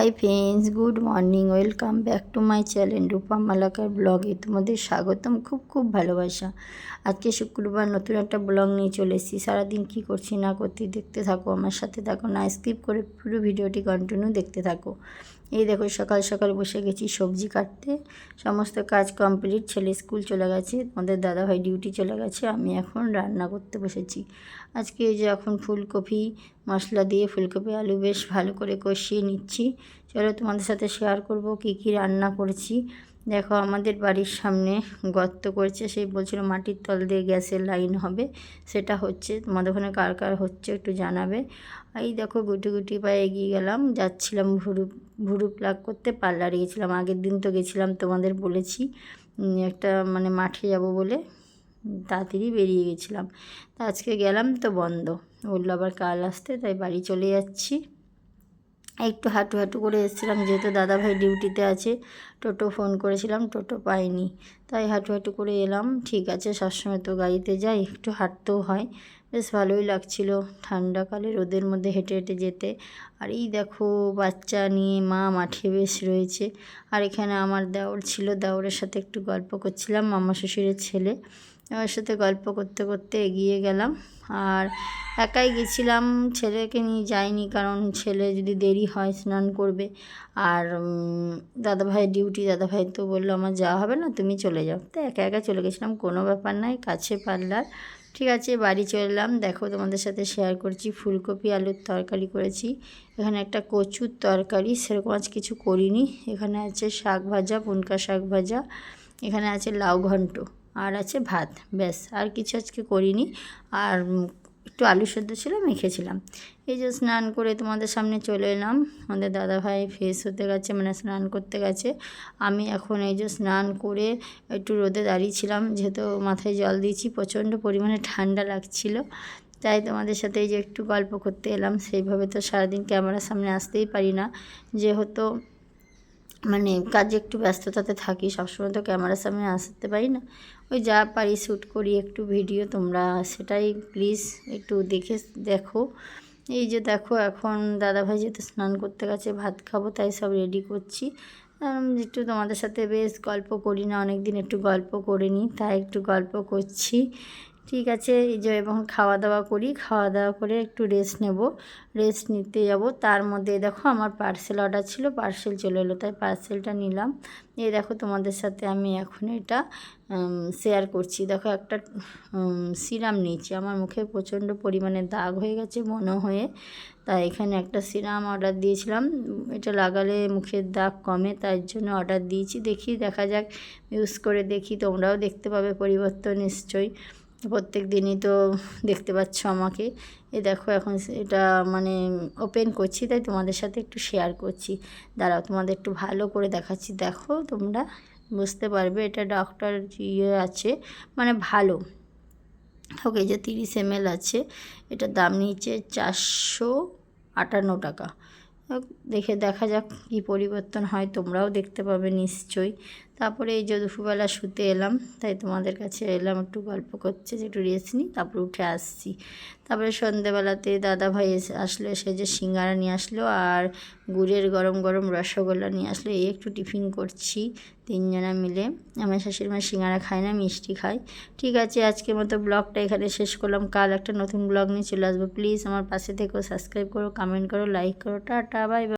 High friends, good morning, welcome back to my channel Rupa Malakar ব্লগে তোমাদের স্বাগতম। খুব খুব ভালোবাসা। আজকে শুক্রবার নতুন একটা ব্লগ নিয়ে চলে এসেছি। সারাদিন কী করছি না করছি দেখতে থাকো, আমার সাথে থাকো, না স্কিপ করে পুরো ভিডিওটি কন্টিনিউ দেখতে থাকো। এই দেখো সকাল সকাল বসে গেছি সবজি কাটতে, সমস্ত কাজ কমপ্লিট। ছেলে স্কুল চলে গেছে, তোমাদের দাদাভাই ডিউটি চলে গেছে, আমি এখন রান্না করতে বসেছি। আজকে এই যে এখন ফুলকপি মশলা দিয়ে ফুলকপি আলু বেশ ভালো করে কষিয়ে নিচ্ছি। চলো তোমাদের সাথে শেয়ার করব কি কি রান্না করেছি। দেখো আমাদের বাড়ির সামনে গর্ত করেছে, সেই বলছিল মাটির তল দিয়ে গ্যাসের লাইন হবে, সেটা হচ্ছে। তোমাদের ওখানে কার কার হচ্ছে একটু জানাবে। এই দেখো গুটি গুটি পায়ে এগিয়ে গেলাম, যাচ্ছিলাম ভুরু প্লাগ করতে। পার্লারে গেছিলাম, আগের দিন তো গেছিলাম, তোমাদের বলেছি একটা মাঠে যাব বলে তাড়াতাড়ি বেরিয়ে গেছিলাম। তা আজকে গেলাম তো বন্ধ, বললো আবার কাল আসতে, তাই বাড়ি চলে যাচ্ছি। একটু হাঁটু হাঁটু করে এসেছিলাম, যেহেতু দাদাভাই ডিউটিতে আছে। টোটো ফোন করেছিলাম, টোটো পাইনি, তাই হাঁটু হাঁটু করে এলাম। ঠিক আছে, সবসময় তো গাড়িতে যাই, একটু হাঁটতেও হয়, বেশ ভালোই লাগছিল ঠান্ডাকালে রোদের মধ্যে হেঁটে হেঁটে যেতে। আর এই দেখো বাচ্চা নিয়ে মা মাঠে বেশ রয়েছে। আর এখানে আমার দেওর ছিল, দেওরের সাথে একটু গল্প করছিলাম, মামা শ্বশুরের ছেলে। ওর সাথে গল্প করতে করতে এগিয়ে গেলাম। আর একাই গেছিলাম, ছেলেকে নিয়ে যাইনি, কারণ ছেলে যদি দেরি হয় স্নান করবে। আর দাদাভাই ডিউটি, দাদাভাই তো বললো আমার যাওয়া হবে না, তুমি চলে যাও। তো একা একা চলে গেছিলাম, কোনো ব্যাপার নয়, কাছে পার্লার। ঠিক আছে, বাড়ি চলে এলাম। দেখো তোমাদের সাথে শেয়ার করছি, ফুলকপি আলুর তরকারি করেছি। এখানে একটা কচুর তরকারি, সেরকম আজ কিছু করিনি। এখানে আছে শাক ভাজা, পুনকা শাক ভাজা, এখানে আছে লাউ ঘন্ট, আর আছে ভাত, ব্যাস। আর কিছু আজকে করিনি। আর একটু আলু সেদ্ধ ছিল, মেখেছিলাম। এই যে স্নান করে তোমাদের সামনে চলে এলাম। আমাদের দাদাভাই ফ্রেশ হতে গেছে, স্নান করতে গেছে। আমি এখন এই যে স্নান করে একটু রোদে দাঁড়িয়েছিলাম, যেহেতু মাথায় জল দিয়েছি, প্রচণ্ড পরিমাণে ঠান্ডা লাগছিল, তাই তোমাদের সাথে এই যে একটু গল্প করতে এলাম। সেইভাবে তো সারাদিন ক্যামেরার সামনে আসতেই পারি না, যেহেতু কাজে একটু ব্যস্ততাতে থাকি, সবসময় তো ক্যামেরার সামনে আসতে পারি না। ওই যা পারি শ্যুট করি একটু ভিডিও, তোমরা সেটাই প্লিজ একটু দেখো। এই যে দেখো এখন দাদাভাই যেহেতু স্নান করতে গেছে, ভাত খাবো, তাই সব রেডি করছি। একটু তোমাদের সাথে বেশ গল্প করি না, অনেক দিন একটু গল্প করে নিই, তাই একটু গল্প করছি। ঠিক আছে, এই যে এবং খাওয়া দাওয়া করি, খাওয়া দাওয়া করে একটু রেস্ট নেব, রেস্ট নিতে যাব। তার মধ্যে দেখো আমার পার্সেল অর্ডার ছিল, পার্সেল চলে এলো, তাই পার্সেলটা নিলাম। এই দেখো তোমাদের সাথে আমি এখন এটা শেয়ার করছি। দেখো একটা সিরাম নিয়েছি, আমার মুখে প্রচণ্ড পরিমাণে দাগ হয়ে গেছে মনে হয়ে, তাই এখানে একটা সিরাম অর্ডার দিয়েছিলাম। এটা লাগালে মুখের দাগ কমে, তাই জন্য অর্ডার দিয়েছি। দেখা যাক, ইউজ করে দেখি, তোমরাও দেখতে পাবে পরিবর্তন নিশ্চয়ই। প্রত্যেক দিনই তো দেখতে পাচ্ছ আমাকে। এই দেখো এখন এটা ওপেন করছি, তাই তোমাদের সাথে একটু শেয়ার করছি। দাঁড়াও, তোমাদের একটু ভালো করে দেখাচ্ছি, দেখো তোমরা বুঝতে পারবে। এটা ডক্টর আছে, ভালো। ওকে, যে 30 ml আছে, এটার দাম নিচে 458 টাকা। দেখা যাক কী পরিবর্তন হয়, তোমরাও দেখতে পাবে নিশ্চয়ই। তারপরে এই যে দুপুরবেলা শুতে এলাম, তাই তোমাদের কাছে এলাম, একটু গল্প করছে, যে একটু রেস্ট নিই, তারপরে উঠে আসছি। তারপরে সন্ধেবেলাতে দাদাভাই আসলো, সে যে সিঙ্গারা নিয়ে আসলো আর গুড়ের গরম গরম রসগোল্লা নিয়ে আসলো, এই একটু টিফিন করছি তিনজনা মিলে। আমার শাশুড়ি মা সিঙ্গারা খায় না, মিষ্টি খায়। ঠিক আছে, আজকের মতো ব্লগটা এখানে শেষ করলাম, কাল একটা নতুন ব্লগ নিয়ে চলে আসবো। প্লিজ আমার পাশে থেকো, সাবস্ক্রাইব করো, কমেন্ট করো, লাইক করো, টাটা, বাই বাই।